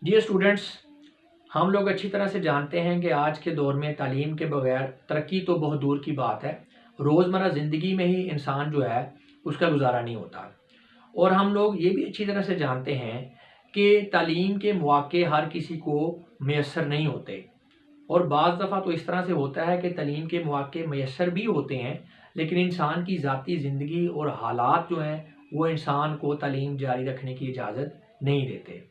Dear students, हम लोग अच्छी तरह से जानते हैं कि आज के दौर में तालीम के बगैर तरक्की तो बहुत दूर की बात है। रोज़मर्रा ज़िंदगी में ही इंसान जो है उसका गुजारा नहीं होता। और हम लोग ये भी अच्छी तरह से जानते हैं कि तालीम के मौके हर किसी को मैसर नहीं होते। और बाज़ दफ़ा तो इस तरह से होता है कि तालीम के मौके मैसर भी होते हैं, लेकिन इंसान की ज़ाती ज़िंदगी और हालात जो हैं वो इंसान को तालीम जारी रखने की इजाज़त नहीं देते।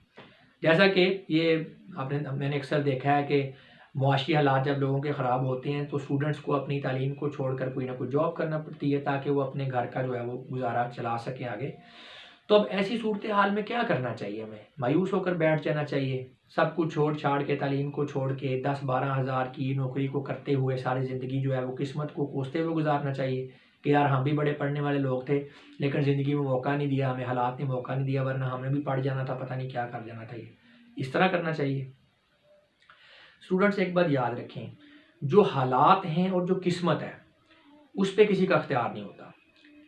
जैसा कि ये मैंने अक्सर देखा है कि मुआशी हालात जब लोगों के ख़राब होते हैं तो स्टूडेंट्स को अपनी तालीम को छोड़कर कोई ना कोई जॉब करना पड़ती है ताकि वो अपने घर का जो है वो गुजारा चला सकें आगे। तो अब ऐसी सूरत हाल में क्या करना चाहिए? हमें मायूस होकर बैठ जाना चाहिए? सब कुछ छोड़ छाड़ के, तालीम को छोड़ के 10-12 हज़ार की नौकरी को करते हुए सारी ज़िंदगी जो है वो किस्मत को कोसते हुए गुजारना चाहिए कि यार हम भी बड़े पढ़ने वाले लोग थे, लेकिन ज़िंदगी में मौका नहीं दिया, हमें हालात ने मौका नहीं दिया, वरना हमने भी पढ़ जाना था, पता नहीं क्या कर जाना था। ये इस तरह करना चाहिए? स्टूडेंट्स, एक बात याद रखें, जो हालात हैं और जो किस्मत है उस पर किसी का अख्तियार नहीं होता,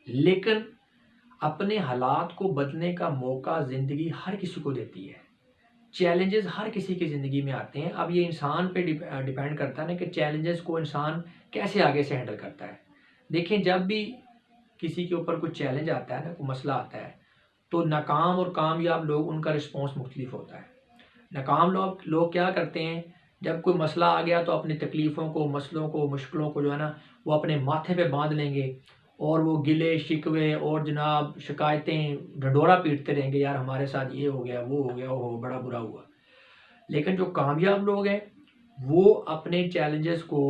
लेकिन अपने हालात को बदलने का मौका ज़िंदगी हर किसी को देती है। चैलेंजेस हर किसी की ज़िंदगी में आते हैं। अब ये इंसान पे डिपेंड करता है ना कि चैलेंजेस को इंसान कैसे आगे से हैंडल करता है। देखें, जब भी किसी के ऊपर कोई चैलेंज आता है ना, कोई मसला आता है, तो नाकाम और कामयाब लोग उनका रिस्पॉन्स मुख्तलिफ होता है। नाकाम लोग क्या करते हैं, जब कोई मसला आ गया तो अपनी तकलीफ़ों को, मसलों को, मुश्किलों को जो है ना वो अपने माथे पे बांध लेंगे और वो गिले शिकवे और जनाब शिकायतें ढंढोरा पीटते रहेंगे, यार हमारे साथ ये हो गया, वो हो गया, वो बड़ा बुरा हुआ। लेकिन जो कामयाब लोग हैं वो अपने चैलेंजेस को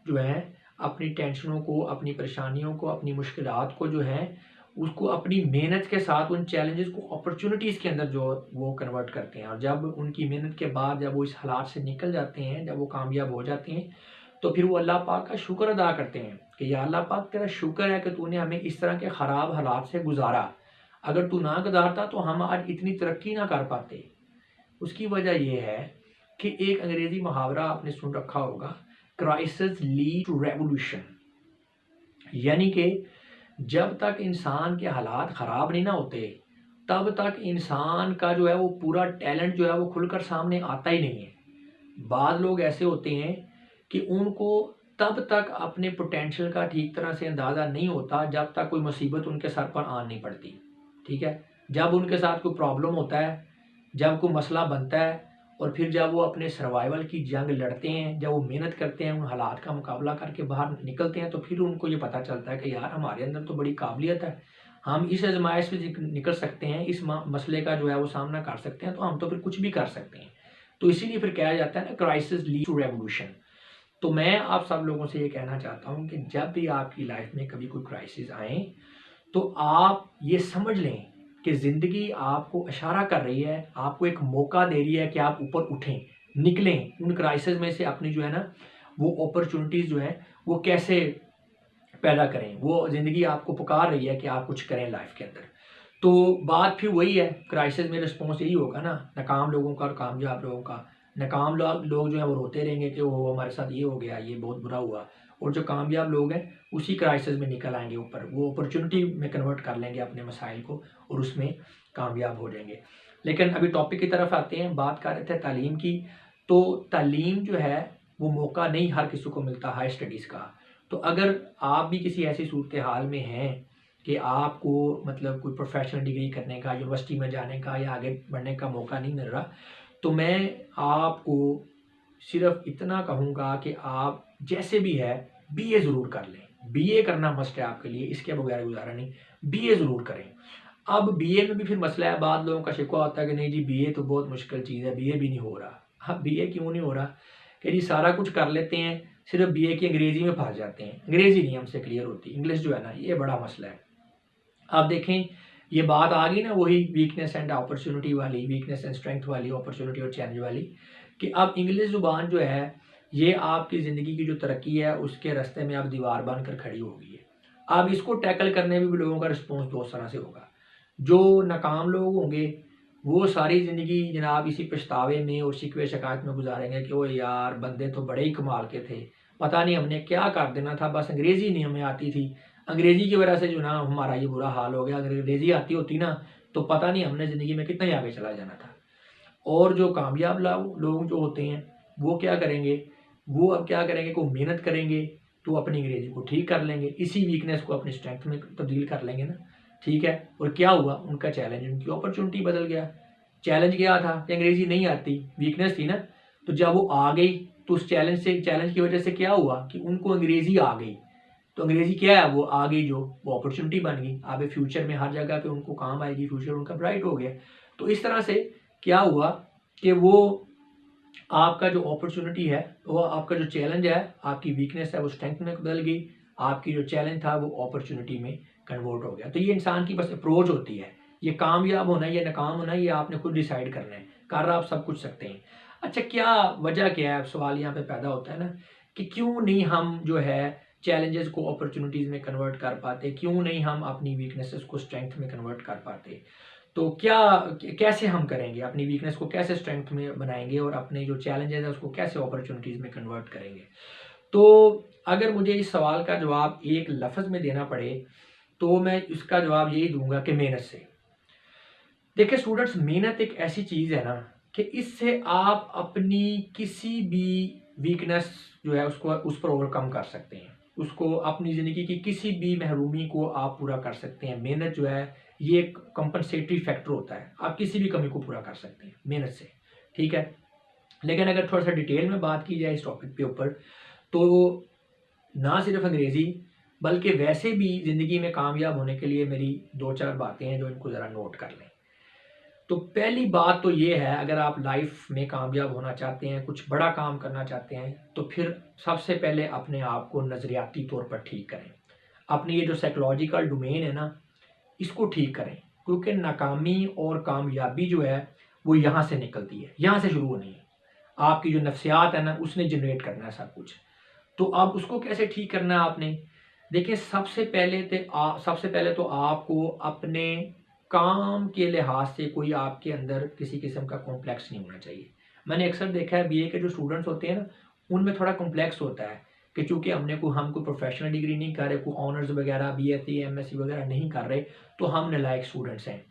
जो है, अपनी टेंशनों को, अपनी परेशानियों को, अपनी मुश्किलात को जो है उसको अपनी मेहनत के साथ उन चैलेंजेस को अपॉर्चुनिटीज़ के अंदर जो वो कन्वर्ट करते हैं। और जब उनकी मेहनत के बाद जब वो इस हालात से निकल जाते हैं, जब वो कामयाब हो जाते हैं, तो फिर वो अल्लाह पाक का शुक्र अदा करते हैं कि या अल्लाह पाक, तेरा शुक्र है कि तूने हमें इस तरह के ख़राब हालात से गुजारा। अगर तू ना गुजारता तो हम आज इतनी तरक्की ना कर पाते। उसकी वजह यह है कि एक अंग्रेजी मुहावरा आपने सुन रखा होगा, क्राइसिस लीड टू रेवोल्यूशन। यानी कि जब तक इंसान के हालात ख़राब नहीं ना होते तब तक इंसान का जो है वो पूरा टैलेंट जो है वो खुलकर सामने आता ही नहीं है। बाद लोग ऐसे होते हैं कि उनको तब तक अपने पोटेंशियल का ठीक तरह से अंदाज़ा नहीं होता जब तक कोई मुसीबत उनके सर पर आन नहीं पड़ती। ठीक है, जब उनके साथ कोई प्रॉब्लम होता है, जब कोई मसला बनता है, और फिर जब वो अपने सर्वाइवल की जंग लड़ते हैं, जब वो मेहनत करते हैं, उन हालात का मुकाबला करके बाहर निकलते हैं, तो फिर उनको ये पता चलता है कि यार हमारे अंदर तो बड़ी काबिलियत है, हम इस आजमाइश से निकल सकते हैं, इस मसले का जो है वो सामना कर सकते हैं, तो हम तो फिर कुछ भी कर सकते हैं। तो इसीलिए फिर कहा जाता है ना, क्राइसिस लीड टू रेवोल्यूशन। तो मैं आप सब लोगों से ये कहना चाहता हूँ कि जब भी आपकी लाइफ में कभी कोई क्राइसिस आए तो आप ये समझ लें कि ज़िंदगी आपको इशारा कर रही है, आपको एक मौका दे रही है कि आप ऊपर उठें, निकलें उन क्राइसिस में से, अपनी जो है ना वो अपॉर्चुनिटीज़ जो हैं वो कैसे पैदा करें। वो ज़िंदगी आपको पुकार रही है कि आप कुछ करें लाइफ के अंदर। तो बात फिर वही है, क्राइसिस में रिस्पॉन्स यही होगा ना, नाकाम लोगों का और कामयाब लोगों का। नाकाम लोग जो है वो रोते रहेंगे कि वो हमारे साथ ये हो गया, ये बहुत बुरा हुआ। और जो कामयाब लोग हैं उसी क्राइसिस में निकल आएंगे ऊपर, वो अपॉर्चुनिटी में कन्वर्ट कर लेंगे अपने मसाइल को और उसमें कामयाब हो जाएंगे। लेकिन अभी टॉपिक की तरफ आते हैं, बात कर रहे थे तालीम की। तो तालीम जो है वो मौका नहीं हर किसी को मिलता हाई स्टडीज़ का। तो अगर आप भी किसी ऐसी सूरत हाल में हैं कि आपको मतलब कोई प्रोफेशनल डिग्री करने का, यूनिवर्सिटी में जाने का या आगे बढ़ने का मौका नहीं मिल रहा, तो मैं आपको सिर्फ इतना कहूँगा कि आप जैसे भी है बीए ज़रूर कर लें। बीए करना मस्ट है आपके लिए, इसके बगैर गुजारा नहीं। बीए ज़रूर करें। अब बीए में भी फिर मसला है, बाद लोगों का शिकवा होता है कि नहीं जी बीए तो बहुत मुश्किल चीज़ है, बीए भी नहीं हो रहा। अब बीए क्यों नहीं हो रहा कि जी सारा कुछ कर लेते हैं, सिर्फ बीए की अंग्रेज़ी में फंस जाते हैं, अंग्रेज़ी नहीं हमसे क्लियर होती, इंग्लिश जो है ना ये बड़ा मसला है। अब देखें, ये बात आ गई ना वही वीकनेस एंड अपॉर्चुनिटी वाली, वीकनेस एंड स्ट्रेंथ वाली, अपॉर्चुनिटी और चैलेंज वाली, कि अब इंग्लिश ज़ुबान जो है ये आपकी ज़िंदगी की जो तरक्की है उसके रास्ते में अब दीवार बन कर खड़ी हो गई है। अब इसको टैकल करने में भी लोगों का रिस्पॉन्स बहुत तरह से होगा। जो नाकाम लोग होंगे वो सारी ज़िंदगी जनाब इसी पछतावे में और शिकवे शिकायत में गुजारेंगे कि वो यार बंदे तो बड़े ही कमाल के थे, पता नहीं हमने क्या कर देना था, बस अंग्रेज़ी नहीं हमें आती थी, अंग्रेज़ी की वजह से जो ना हमारा ये बुरा हाल हो गया, अगर अंग्रेज़ी आती होती ना तो पता नहीं हमने ज़िंदगी में कितना ही आगे चला जाना था। और जो कामयाब लोग जो होते हैं वो क्या करेंगे, वो अब क्या करेंगे, को मेहनत करेंगे तो अपनी अंग्रेजी को ठीक कर लेंगे, इसी वीकनेस को अपनी स्ट्रेंथ में तब्दील कर लेंगे ना। ठीक है, और क्या हुआ, उनका चैलेंज उनकी अपॉर्चुनिटी बदल गया। चैलेंज क्या था कि अंग्रेजी नहीं आती, वीकनेस थी ना, तो जब वो आ गई तो उस चैलेंज की वजह से क्या हुआ कि उनको अंग्रेजी आ गई। तो अंग्रेजी क्या है, वो आ गई, जो वो अपॉर्चुनिटी बन गई, आगे फ्यूचर में हर जगह पे उनको काम आएगी, फ्यूचर उनका ब्राइट हो गया। तो इस तरह से क्या हुआ कि वो आपका जो अपॉर्चुनिटी है, वो आपका जो चैलेंज है, आपकी वीकनेस है वो स्ट्रेंथ में बदल गई, आपकी जो चैलेंज था वो अपॉर्चुनिटी में कन्वर्ट हो गया। तो ये इंसान की बस अप्रोच होती है, ये कामयाब होना या नाकाम होना ये आपने खुद डिसाइड करना है, कर आप सब कुछ सकते हैं। अच्छा, क्या वजह क्या है, सवाल यहाँ पे पैदा होता है ना कि क्यों नहीं हम जो है चैलेंजेस को अपॉर्चुनिटीज़ में कन्वर्ट कर पाते, क्यों नहीं हम अपनी वीकनेसेस को स्ट्रेंथ में कन्वर्ट कर पाते। तो क्या, कैसे हम करेंगे, अपनी वीकनेस को कैसे स्ट्रेंथ में बनाएंगे और अपने जो चैलेंजेस है उसको कैसे अपॉर्चुनिटीज़ में कन्वर्ट करेंगे। तो अगर मुझे इस सवाल का जवाब एक लफ्ज़ में देना पड़े तो मैं इसका जवाब यही दूंगा कि मेहनत से। देखिए स्टूडेंट्स, मेहनत एक ऐसी चीज़ है ना कि इससे आप अपनी किसी भी वीकनेस जो है उसको उस पर ओवरकम कर सकते हैं, उसको अपनी ज़िंदगी की किसी भी महरूमी को आप पूरा कर सकते हैं। मेहनत जो है ये एक कंपनसेटरी फैक्टर होता है, आप किसी भी कमी को पूरा कर सकते हैं मेहनत से। ठीक है, लेकिन अगर थोड़ा सा डिटेल में बात की जाए इस टॉपिक के ऊपर, तो ना सिर्फ अंग्रेज़ी बल्कि वैसे भी ज़िंदगी में कामयाब होने के लिए मेरी 2-4 बातें हैं जो इनको ज़रा नोट कर लें। तो पहली बात तो ये है, अगर आप लाइफ में कामयाब होना चाहते हैं, कुछ बड़ा काम करना चाहते हैं, तो फिर सबसे पहले अपने आप को नज़रियाती तौर पर ठीक करें। अपनी ये जो साइकोलॉजिकल डोमेन है ना, इसको ठीक करें, क्योंकि नाकामी और कामयाबी जो है वो यहाँ से निकलती है, यहाँ से शुरू होनी है। आपकी जो नफ्सियात है ना, उसने जनरेट करना है सब कुछ। तो अब उसको कैसे ठीक करना है आपने, देखिए सबसे पहले तो आपको अपने काम के लिहाज से कोई आपके अंदर किसी किस्म का कॉम्प्लेक्स नहीं होना चाहिए। मैंने अक्सर देखा है बीए के जो स्टूडेंट्स होते हैं ना, उनमें थोड़ा कॉम्प्लेक्स होता है कि चूंकि हम कोई प्रोफेशनल डिग्री नहीं कर रहे, कोई ऑनर्स वगैरह बीएससी एमएससी वगैरह नहीं कर रहे, तो हम नालायक स्टूडेंट्स हैं।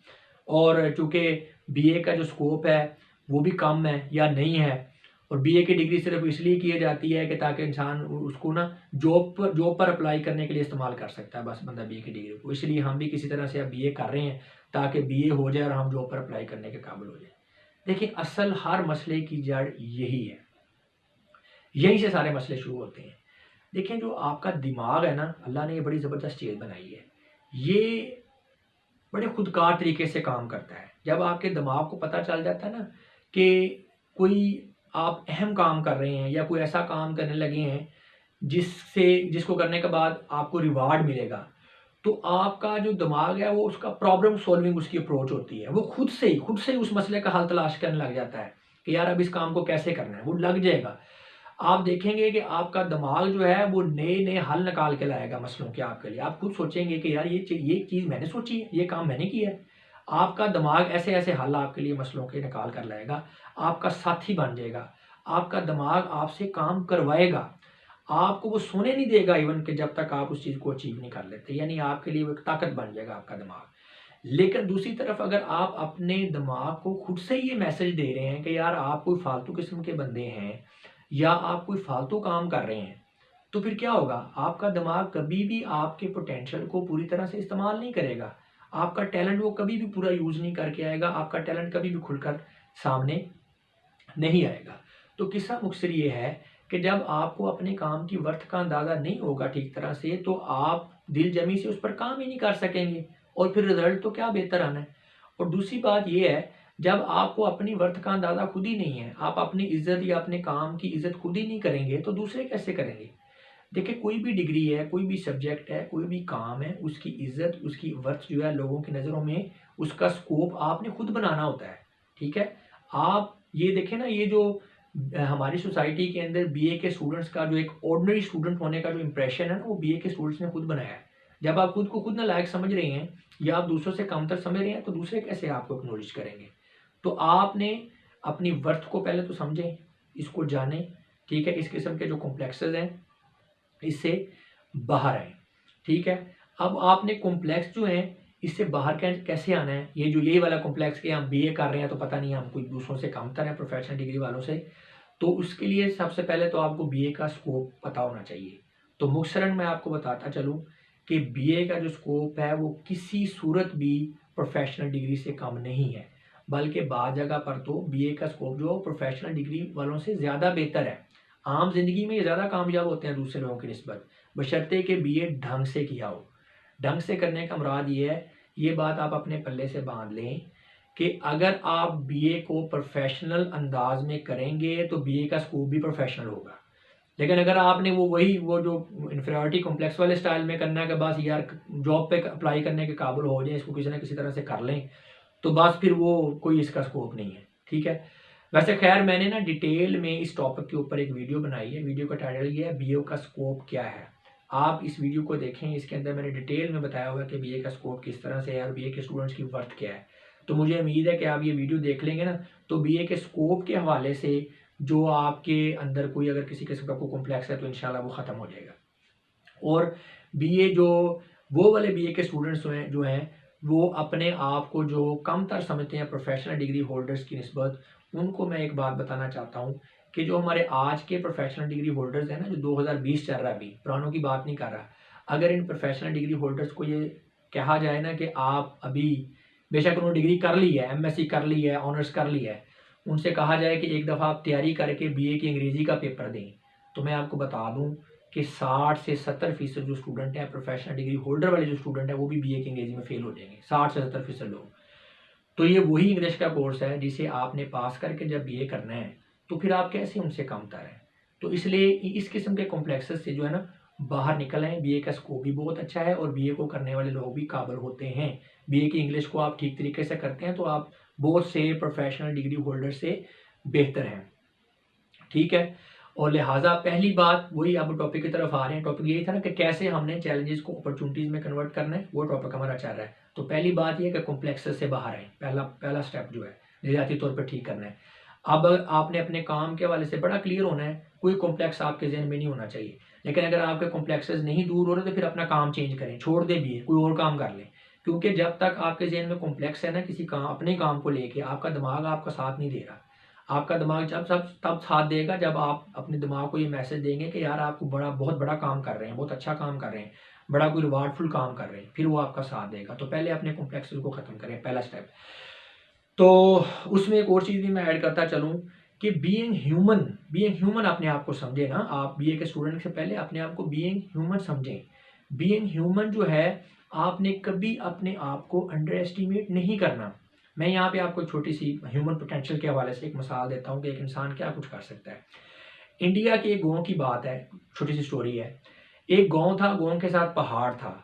और चूंकि बीए का जो स्कोप है वो भी कम है या नहीं है, और बीए की डिग्री सिर्फ इसलिए की जाती है कि ताकि इंसान उसको ना जॉब पर अप्लाई करने के लिए इस्तेमाल कर सकता है, बस बंदा बीए की डिग्री को। इसलिए हम भी किसी तरह से अब बीए कर रहे हैं ताकि बीए हो जाए और हम जॉब पर अप्लाई करने के काबिल हो जाए। देखिए असल हर मसले की जड़ यही है, यहीं से सारे मसले शुरू होते हैं। देखिए जो आपका दिमाग है ना, अल्लाह ने ये बड़ी ज़बरदस्त चीज़ बनाई है, ये बड़े खुदकार तरीके से काम करता है। जब आपके दिमाग को पता चल जाता है ना कि कोई आप अहम काम कर रहे हैं या कोई ऐसा काम करने लगे हैं जिसको करने के बाद आपको रिवार्ड मिलेगा, तो आपका जो दिमाग है वो उसका प्रॉब्लम सॉल्विंग उसकी अप्रोच होती है, वो खुद से ही उस मसले का हल तलाश करने लग जाता है कि यार अब इस काम को कैसे करना है, वो लग जाएगा। आप देखेंगे कि आपका दिमाग जो है वो नए नए हल निकाल के लाएगा मसलों के आपके लिए। आप खुद सोचेंगे कि यार ये चीज़ मैंने सोची है, ये काम मैंने किया है। आपका दिमाग ऐसे ऐसे हल आपके लिए मसलों के निकाल कर लाएगा, आपका साथी बन जाएगा। आपका दिमाग आपसे काम करवाएगा, आपको वो सोने नहीं देगा इवन कि जब तक आप उस चीज़ को अचीव नहीं कर लेते, यानी आपके लिए वो एक ताकत बन जाएगा आपका दिमाग। लेकिन दूसरी तरफ अगर आप अपने दिमाग को खुद से ये मैसेज दे रहे हैं कि यार आप कोई फालतू किस्म के बंदे हैं या आप कोई फालतू काम कर रहे हैं, तो फिर क्या होगा, आपका दिमाग कभी भी आपके पोटेंशियल को पूरी तरह से इस्तेमाल नहीं करेगा। आपका टैलेंट वो कभी भी पूरा यूज़ नहीं करके आएगा, आपका टैलेंट कभी भी खुलकर सामने नहीं आएगा। तो किस्सा मुख्तसर ये है कि जब आपको अपने काम की वर्थ का अंदाज़ा नहीं होगा ठीक तरह से, तो आप दिल जमी से उस पर काम ही नहीं कर सकेंगे और फिर रिजल्ट तो क्या बेहतर आना है। और दूसरी बात ये है, जब आपको अपनी वर्थ का अंदाज़ा खुद ही नहीं है, आप अपनी इज्जत या अपने काम की इज्जत खुद ही नहीं करेंगे, तो दूसरे कैसे करेंगे। देखिए कोई भी डिग्री है, कोई भी सब्जेक्ट है, कोई भी काम है, उसकी इज्जत उसकी वर्थ जो है लोगों की नज़रों में, उसका स्कोप आपने खुद बनाना होता है। ठीक है, आप ये देखें ना, ये जो हमारी सोसाइटी के अंदर बीए के स्टूडेंट्स का जो एक ऑर्डिनरी स्टूडेंट होने का जो इंप्रेशन है ना, वो बीए के स्टूडेंट्स ने खुद बनाया है। जब आप खुद को खुद नालायक समझ रहे हैं या आप दूसरों से कमतर समझ रहे हैं, तो दूसरे कैसे आपको एक्नॉलेज करेंगे। तो आपने अपनी वर्थ को पहले तो समझें, इसको जानें। ठीक है, इस किस्म के जो कॉम्प्लेक्सेस हैं इससे बाहर आए। ठीक है, अब आपने कॉम्प्लेक्स जो हैं इससे बाहर कैसे आना है, ये जो यही वाला कॉम्प्लेक्स कि हम बीए कर रहे हैं तो पता नहीं हम कोई दूसरों से कमतर हैं प्रोफेशनल डिग्री वालों से, तो उसके लिए सबसे पहले तो आपको बीए का स्कोप पता होना चाहिए। तो मुख्तसरन मैं आपको बताता चलूँ कि बीए का जो स्कोप है वो किसी सूरत भी प्रोफेशनल डिग्री से कम नहीं है, बल्कि बाद जगह पर तो बीए का स्कोप जो प्रोफेशनल डिग्री वालों से ज़्यादा बेहतर है। आम जिंदगी में ये ज़्यादा कामयाब होते हैं दूसरे लोगों की निस्बत, बशर्ते कि बीए ढंग से किया हो। ढंग से करने का मुराद ये है, ये बात आप अपने पल्ले से बांध लें कि अगर आप बीए को प्रोफेशनल अंदाज में करेंगे तो बीए का स्कोप भी प्रोफेशनल होगा। लेकिन अगर आपने वो जो इन्फीरियरिटी कॉम्प्लेक्स वाले स्टाइल में करना है कि बस यार जॉब पे अप्लाई करने के काबिल हो जाए, इसको किसी ना किसी तरह से कर लें, तो बस फिर वो कोई इसका स्कोप नहीं है। ठीक है, वैसे खैर मैंने ना डिटेल में इस टॉपिक के ऊपर एक वीडियो बनाई है। वीडियो का टाइटल ये है बीए का स्कोप क्या है। आप इस वीडियो को देखें, इसके अंदर मैंने डिटेल में बताया हुआ है कि बीए का स्कोप किस तरह से है और बीए के स्टूडेंट्स की वर्थ क्या है। तो मुझे उम्मीद है कि आप ये वीडियो देख लेंगे ना, तो बीए के स्कोप के हवाले से जो आपके अंदर कोई अगर किसी किस्म का कोई कॉम्प्लेक्स है तो इंशाल्लाह वो ख़त्म हो जाएगा। और बीए जो वो वाले बीए के स्टूडेंट्स जो हैं वो अपने आप को जो कमतर समझते हैं प्रोफेशनल डिग्री होल्डर्स की निस्बत, उनको मैं एक बात बताना चाहता हूँ कि जो हमारे आज के प्रोफेशनल डिग्री होल्डर्स हैं ना, जो 2020 चल रहा है, अभी पुरानों की बात नहीं कर रहा, अगर इन प्रोफेशनल डिग्री होल्डर्स को ये कहा जाए ना कि आप अभी बेशक उन्होंने डिग्री कर ली है, एमएससी कर ली है, ऑनर्स कर ली है, उनसे कहा जाए कि एक दफ़ा आप तैयारी करके बीए की अंग्रेज़ी का पेपर दें, तो मैं आपको बता दूं कि 60 से 70% जो स्टूडेंट हैं प्रोफेशनल डिग्री होल्डर वाले जो स्टूडेंट हैं वो भी बीए की अंग्रेजी में फेल हो जाएंगे, 60 से 70% लोग। तो ये वही इंग्लिश का कोर्स है जिसे आपने पास करके जब बीए करना है तो फिर आप कैसे उनसे कमतर हैं। तो इसलिए इस किस्म के कॉम्प्लेक्सेस से जो है ना बाहर निकल आए। बीए का स्कोप भी बहुत अच्छा है और बीए को करने वाले लोग भी काबिल होते हैं। बीए की इंग्लिश को आप ठीक तरीके से करते हैं तो आप बहुत से प्रोफेशनल डिग्री होल्डर से बेहतर हैं। ठीक है, और लिहाजा पहली बात वही, अब टॉपिक की तरफ आ रहे हैं। टॉपिक यही था ना कि कैसे हमने चैलेंजेस को अपॉर्चुनिटीज़ में कन्वर्ट करना है, वो टॉपिक हमारा चल रहा है। तो पहली बात ये कि कॉम्प्लेक्सेस से बाहर आए, पहला स्टेप जो है निजाती तौर पर ठीक करना है। अब आपने अपने काम के हवाले से बड़ा क्लियर होना है, कोई कॉम्प्लेक्स आपके जहन में नहीं होना चाहिए। लेकिन अगर आपके कॉम्प्लेक्सेस नहीं दूर हो रहे तो फिर अपना काम चेंज करें, छोड़ दें भी, कोई और काम कर लें। क्योंकि जब तक आपके जहन में कॉम्प्लेक्स है ना किसी काम, अपने काम को लेके, आपका दिमाग आपका साथ नहीं दे रहा। आपका दिमाग जब सब तब साथ देगा जब आप अपने दिमाग को ये मैसेज देंगे कि यार आपको बहुत बड़ा काम कर रहे हैं, बहुत अच्छा काम कर रहे हैं, बड़ा कोई रिवार्डफुल काम कर रहे हैं, फिर वो आपका साथ देगा। तो पहले अपने कॉम्प्लेक्सेस को ख़त्म करें, पहला स्टेप। तो उसमें एक और चीज़ भी मैं ऐड करता चलूँ कि बीइंग ह्यूमन अपने आप को समझे ना। आप बीए के स्टूडेंट से पहले अपने आप को बीइंग ह्यूमन समझें। बीइंग ह्यूमन जो है, आपने कभी अपने आप को अंडर एस्टिमेट नहीं करना। मैं यहाँ पे आपको छोटी सी ह्यूमन पोटेंशियल के हवाले से एक मिसाल देता हूँ कि एक इंसान क्या कुछ कर सकता है। इंडिया के एक गांव की बात है, छोटी सी स्टोरी है। एक गांव था, गांव के साथ पहाड़ था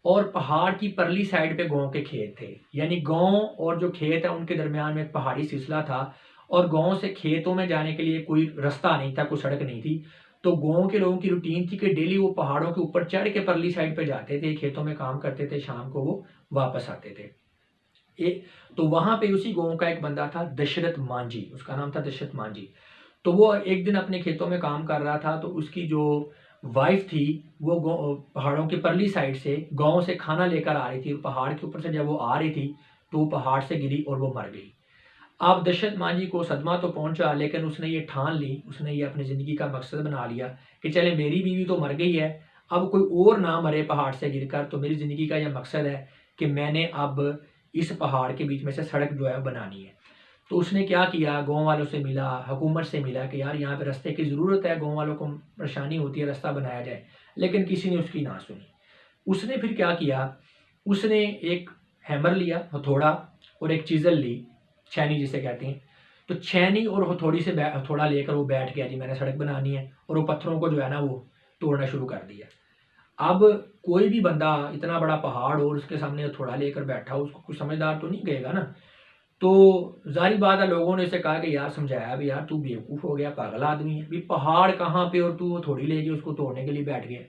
और पहाड़ की परली साइड पे गांव के खेत थे। यानी गांव और जो खेत है उनके दरमियान में एक पहाड़ी सिलसिला था और गांव से खेतों में जाने के लिए कोई रास्ता नहीं था, कोई सड़क नहीं थी। तो गांव के लोगों की रूटीन थी कि डेली वो पहाड़ों के ऊपर चढ़ के परली साइड पे जाते थे, खेतों में काम करते थे, शाम को वो वापस आते थे। तो वहां पे उसी गांव का एक बंदा था, दशरथ मांझी, उसका नाम था दशरथ मांझी। तो वो एक दिन अपने खेतों में काम कर रहा था, तो उसकी जो वाइफ थी वो पहाड़ों की परली साइड से गांव से खाना लेकर आ रही थी। पहाड़ के ऊपर से जब वो आ रही थी तो वो पहाड़ से गिरी और वो मर गई। अब दशरथ मांझी को सदमा तो पहुंचा, लेकिन उसने ये ठान ली, उसने ये अपनी ज़िंदगी का मकसद बना लिया कि चले मेरी बीवी तो मर गई है, अब कोई और ना मरे पहाड़ से गिरकर, तो मेरी ज़िंदगी का यह मकसद है कि मैंने अब इस पहाड़ के बीच में से सड़क जो है बनानी है। तो उसने क्या किया, गांव वालों से मिला, हुकूमत से मिला कि यार यहाँ पे रास्ते की ज़रूरत है, गांव वालों को परेशानी होती है, रास्ता बनाया जाए। लेकिन किसी ने उसकी ना सुनी। उसने फिर क्या किया, उसने एक हैमर लिया, हथौड़ा, और एक चीज़ल ली, छैनी जिसे कहते हैं। तो छैनी और हथौड़ी से हथौड़ा लेकर वो बैठ गया, जी मैंने सड़क बनानी है, और वो पत्थरों को जो है ना वो तोड़ना शुरू कर दिया। अब कोई भी बंदा इतना बड़ा पहाड़ और उसके सामने हथौड़ा लेकर बैठा, उसको कुछ समझदार तो नहीं गएगा ना। तो जाहिर बात है, लोगों ने इसे कहा कि यार समझाया भी, यार तू बेवकूफ़ हो गया, पागल आदमी है, भी पहाड़ कहाँ पे और तू हथौड़ी लेके उसको तोड़ने के लिए बैठ गया।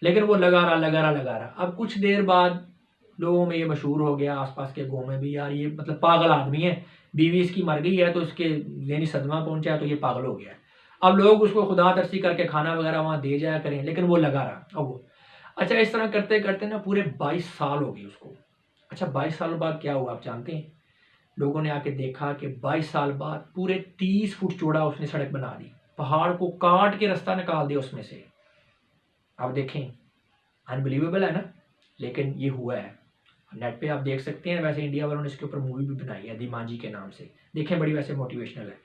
लेकिन वो लगा रहा। अब कुछ देर बाद लोगों में ये मशहूर हो गया, आसपास के गाँव में भी, यार ये मतलब पागल आदमी है, बीवी इसकी मर गई है तो इसके यानी सदमा पहुंचा है तो ये पागल हो गया है। अब लोग उसको खुदा तरसी करके खाना वगैरह वहाँ दे जाया करें, लेकिन वो लगा रहा। अब वो अच्छा, इस तरह करते करते ना पूरे 22 साल हो गए उसको। अच्छा 22 सालों बाद क्या हुआ आप जानते हैं? लोगों ने आके देखा कि 22 साल बाद पूरे 30 फुट चौड़ा उसने सड़क बना दी, पहाड़ को काट के रास्ता निकाल दिया उसमें से। आप देखें, अनबिलीवेबल है ना, लेकिन ये हुआ है। नेट पे आप देख सकते हैं, वैसे इंडिया वालों ने इसके ऊपर मूवी भी बनाई है दीमांजी के नाम से, देखें, बड़ी वैसे मोटिवेशनल है।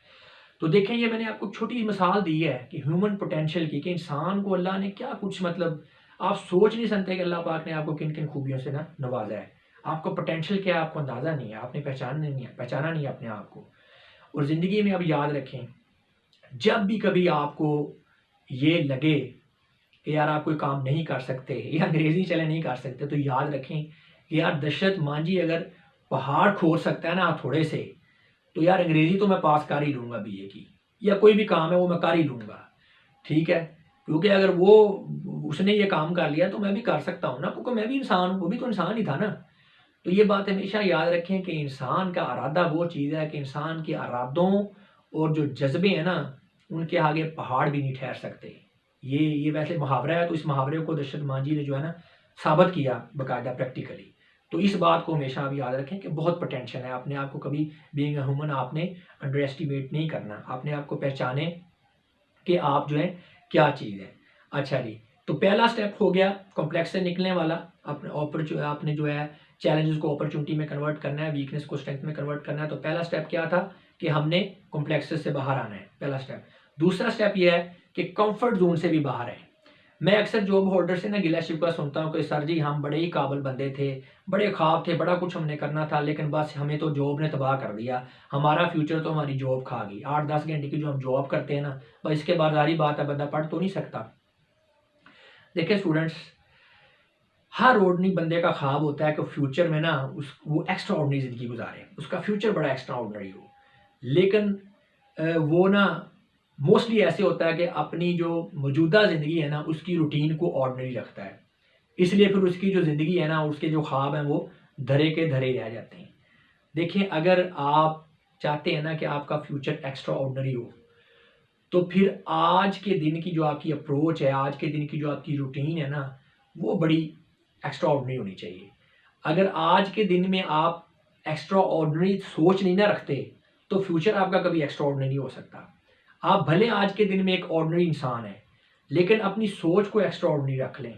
तो देखें, ये मैंने आपको छोटी मिसाल दी है कि ह्यूमन पोटेंशियल की, कि इंसान को अल्लाह ने क्या कुछ, मतलब आप सोच नहीं सकते कि अल्लाह पाक ने आपको किन किन खूबियों से ना नवाजा है। आपका पोटेंशियल क्या है आपको अंदाज़ा नहीं है, आपने पहचाना नहीं है अपने आप को। और ज़िंदगी में अब याद रखें, जब भी कभी आपको ये लगे कि यार आप कोई काम नहीं कर सकते या अंग्रेजी चले नहीं कर सकते, तो याद रखें कि यार दशरथ मांझी अगर पहाड़ खोद सकता है ना थोड़े से, तो यार अंग्रेजी तो मैं पास कर ही लूँगा बीए की, या कोई भी काम है वो मैं कर ही लूँगा, ठीक है। क्योंकि अगर वो उसने ये काम कर लिया तो मैं भी कर सकता हूँ ना, क्योंकि मैं भी इंसान हूँ, वो भी तो इंसान ही था ना। तो ये बात हमेशा याद रखें कि इंसान का इरादा वो चीज़ है कि इंसान के इरादों और जो जज्बे हैं ना, उनके आगे पहाड़ भी नहीं ठहर सकते। ये वैसे मुहावरा है, तो इस मुहावरे को दशरथ मांझी ने जो है ना साबित किया बाकायदा प्रैक्टिकली। तो इस बात को हमेशा आप याद रखें कि बहुत पोटेंशियल है, अपने आप को कभी बीइंग अ ह्यूमन आपने अंडर एस्टिमेट नहीं करना, अपने आप को पहचाने कि आप जो है क्या चीज़ है। अच्छा जी, तो पहला स्टेप हो गया कॉम्प्लेक्स से निकलने वाला, आपने जो है चैलेंजेस को अपॉर्चुनिटी में कन्वर्ट करना है, वीकनेस को स्ट्रेंथ में कन्वर्ट करना है। तो पहला स्टेप क्या था कि हमने कॉम्प्लेक्सेस से बाहर आना है, पहला स्टेप। दूसरा स्टेप ये है कि कंफर्ट जोन से भी बाहर है। मैं अक्सर जॉब होल्डर से ना गिला शिकवा सुनता हूँ कि सर जी हम बड़े ही काबिल बंदे थे, बड़े ख्वाब थे, बड़ा कुछ हमने करना था, लेकिन बस हमें तो जॉब ने तबाह कर दिया, हमारा फ्यूचर तो हमारी जॉब खा गई। 8-10 घंटे की जो हम जॉब करते हैं ना, बस इसके बाद सारी बात है, बंदा पढ़ तो नहीं सकता। देखिए स्टूडेंट्स, हर ऑर्डिनरी बंदे का ख्वाब होता है कि फ्यूचर में ना वो एक्स्ट्रा ऑर्डिनरी ज़िंदगी गुजारे, उसका फ्यूचर बड़ा एक्स्ट्रा ऑर्डिनरी हो। लेकिन वो ना मोस्टली ऐसे होता है कि अपनी जो मौजूदा ज़िंदगी है ना उसकी रूटीन को ऑर्डिनरी रखता है, इसलिए फिर उसकी जो ज़िंदगी है ना, उसके जो ख्वाब हैं वो धरे के धरे रह जाते हैं। देखिए, अगर आप चाहते हैं ना कि आपका फ्यूचर एक्स्ट्रा ऑर्डिनरी हो, तो फिर आज के दिन की जो आपकी अप्रोच है, आज के दिन की जो आपकी रूटीन है ना, वो बड़ी एक्स्ट्रा ऑर्डिनरी होनी चाहिए। अगर आज के दिन में आप एक्स्ट्रा ऑर्डिनरी सोच नहीं ना रखते, तो फ्यूचर आपका कभी एक्स्ट्रा ऑर्डिनरी नहीं हो सकता। आप भले आज के दिन में एक ऑर्डिनरी इंसान है, लेकिन अपनी सोच को एक्स्ट्रा ऑर्डिनरी रख लें,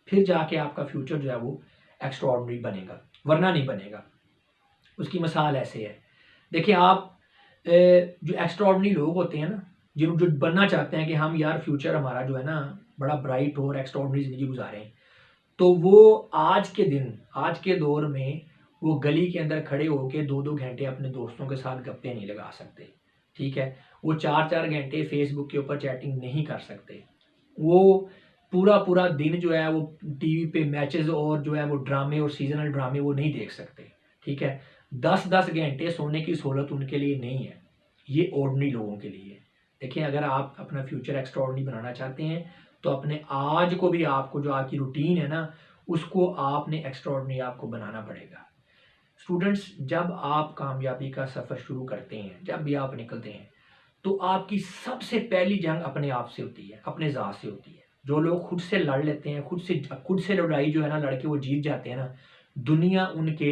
फिर जाके आपका फ्यूचर जो है वो एक्स्ट्रा ऑर्डिनरी बनेगा, वरना नहीं बनेगा। उसकी मिसाल ऐसे है, देखिए आप जो एक्स्ट्रा ऑर्डिनरी लोग होते हैं ना, जो बनना चाहते हैं कि हम यार फ्यूचर हमारा जो है ना बड़ा ब्राइट हो और एक्स्ट्रा ऑर्डिनरी ज़िंदगी गुजारें, तो वो आज के दिन, आज के दौर में वो गली के अंदर खड़े होके 2-2 घंटे अपने दोस्तों के साथ गप्पे नहीं लगा सकते, ठीक है? वो 4-4 घंटे फेसबुक के ऊपर चैटिंग नहीं कर सकते। वो पूरा-पूरा दिन जो है वो टीवी पे मैचेज़ और जो है वो ड्रामे और सीज़नल ड्रामे वो नहीं देख सकते, ठीक है? 10-10 घंटे सोने की सहूलत उनके लिए नहीं है, ये ऑर्डिनरी लोगों के लिए है। देखिए, अगर आप अपना फ्यूचर एक्स्ट्रा ऑर्डिनरी बनाना चाहते हैं, तो अपने आज को भी, आपको जो आपकी रूटीन है ना, उसको आपने एक्स्ट्रा ऑर्डिनरी आपको बनाना पड़ेगा। स्टूडेंट्स, जब आप कामयाबी का सफ़र शुरू करते हैं, जब भी आप निकलते हैं, तो आपकी सबसे पहली जंग अपने आप से होती है, अपने ज़ात से होती है। जो लोग खुद से लड़ लेते हैं, खुद से लड़ाई जो है ना लड़ के वो जीत जाते हैं ना, दुनिया उनके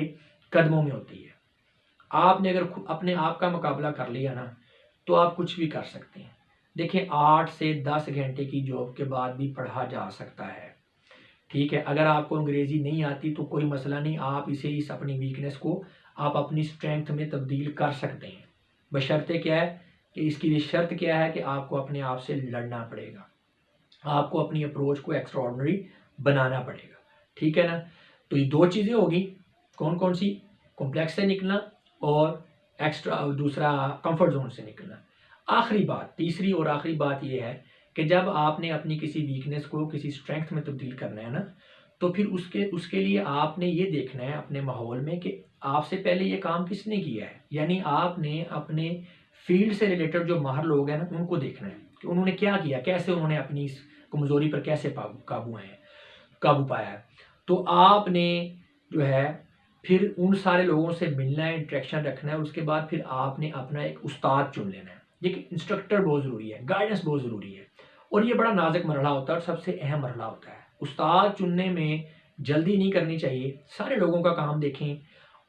कदमों में होती है। आपने अगर अपने आप का मुकाबला कर लिया ना, तो आप कुछ भी कर सकते हैं। देखिए, 8 से 10 घंटे की जॉब के बाद भी पढ़ा जा सकता है, ठीक है? अगर आपको अंग्रेज़ी नहीं आती तो कोई मसला नहीं, आप इस अपनी वीकनेस को आप अपनी स्ट्रेंथ में तब्दील कर सकते हैं। बशर्ते क्या है कि इसकी भी शर्त क्या है कि आपको अपने आप से लड़ना पड़ेगा। आपको अपनी अप्रोच को एक्स्ट्रा ऑर्डिनरी बनाना पड़ेगा, ठीक है ना? तो ये 2 चीज़ें होगी, कौन-कौन सी? कॉम्प्लेक्स से निकलना और दूसरा कंफर्ट ज़ोन से निकलना। आखिरी बात, तीसरी और आखिरी बात ये है कि जब आपने अपनी किसी वीकनेस को किसी स्ट्रेंथ में तब्दील करना है ना, तो फिर उसके उसके लिए आपने ये देखना है अपने माहौल में कि आपसे पहले ये काम किसने किया है। यानी आपने अपने फ़ील्ड से रिलेटेड जो माहिर लोग हैं ना, उनको देखना है कि उन्होंने क्या किया, कैसे उन्होंने अपनी इस कमज़ोरी पर कैसे काबू पाया है। तो आपने जो है फिर उन सारे लोगों से मिलना है, इंटरेक्शन रखना है, उसके बाद फिर आपने अपना एक उस्ताद चुन लेना है। देखिए, इंस्ट्रक्टर बहुत ज़रूरी है, गाइडेंस बहुत ज़रूरी है, और ये बड़ा नाज़ुक मरहला होता है और सबसे अहम मरहला होता है। उस्ताद चुनने में जल्दी नहीं करनी चाहिए, सारे लोगों का काम देखें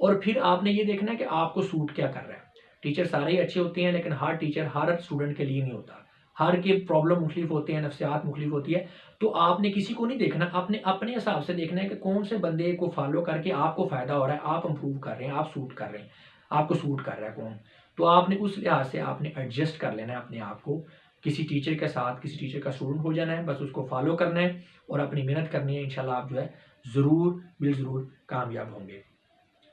और फिर आपने ये देखना है कि आपको सूट क्या कर रहा है। टीचर सारे ही अच्छे होते हैं, लेकिन हर टीचर हर स्टूडेंट के लिए नहीं होता। हर के प्रॉब्लम मुख्तलिफ होते हैं, नफ्सियात मुख्तलिफ होती है। तो आपने किसी को नहीं देखना, आपने अपने हिसाब से देखना है कि कौन से बंदे को फॉलो करके आपको फ़ायदा हो रहा है, आप इम्प्रूव कर रहे हैं, आप सूट कर रहे हैं, आपको सूट कर रहा है कौन। तो आपने उस लिहाज से आपने एडजस्ट कर लेना है अपने आप को। किसी टीचर के साथ, किसी टीचर का स्टूडेंट हो जाना है, बस उसको फॉलो करना है और अपनी मेहनत करनी है। इंशाल्लाह आप जो है ज़रूर बिल ज़रूर कामयाब होंगे।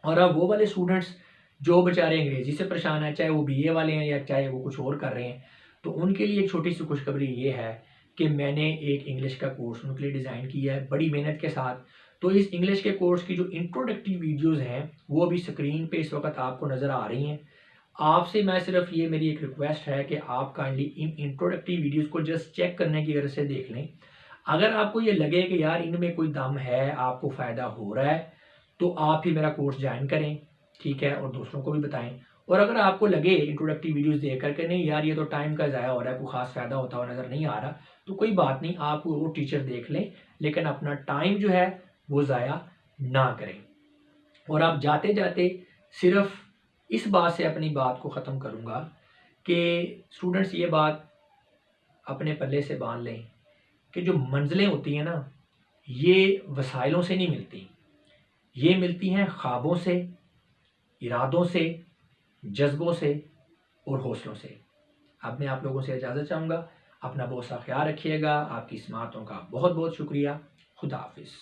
और अब वो वाले स्टूडेंट्स जो बेचारे अंग्रेज़ी से परेशान हैं, चाहे वो बीए वाले हैं या चाहे वो कुछ और कर रहे हैं, तो उनके लिए एक छोटी सी खुशखबरी ये है कि मैंने एक इंग्लिश का कोर्स उनके लिए डिज़ाइन किया है बड़ी मेहनत के साथ। तो इस इंग्लिश के कोर्स की जो इंट्रोडक्टरी वीडियोज़ हैं, वो अभी स्क्रीन पे इस वक्त आपको नज़र आ रही हैं। आपसे मैं सिर्फ ये मेरी एक रिक्वेस्ट है कि आप काइंडली इन इंट्रोडक्टरी वीडियोज़ को जस्ट चेक करने की वजह से देख लें। अगर आपको ये लगे कि यार इनमें कोई दम है, आपको फ़ायदा हो रहा है, तो आप ही मेरा कोर्स ज्वाइन करें, ठीक है? और दूसरों को भी बताएं। और अगर आपको लगे इंट्रोडक्टरी वीडियोस देख कर के नहीं यार ये तो टाइम का ज़ाया हो रहा है, कोई ख़ास फ़ायदा होता हुआ नज़र नहीं आ रहा, तो कोई बात नहीं, आप वो टीचर देख लें, लेकिन अपना टाइम जो है वो ज़ाया ना करें। और आप जाते जाते सिर्फ इस बात से अपनी बात को ख़त्म करूँगा कि स्टूडेंट्स ये बात अपने पल्ले से बांध लें कि जो मंजिलें होती हैं ना, ये वसाइलों से नहीं मिलती, ये मिलती हैं ख्वाबों से, इरादों से, जज्बों से और हौसलों से। अब मैं आप लोगों से इजाज़त चाहूँगा। अपना बहुत सा ख्याल रखिएगा। आपकी समातों का बहुत बहुत शुक्रिया। खुदा हाफिज़।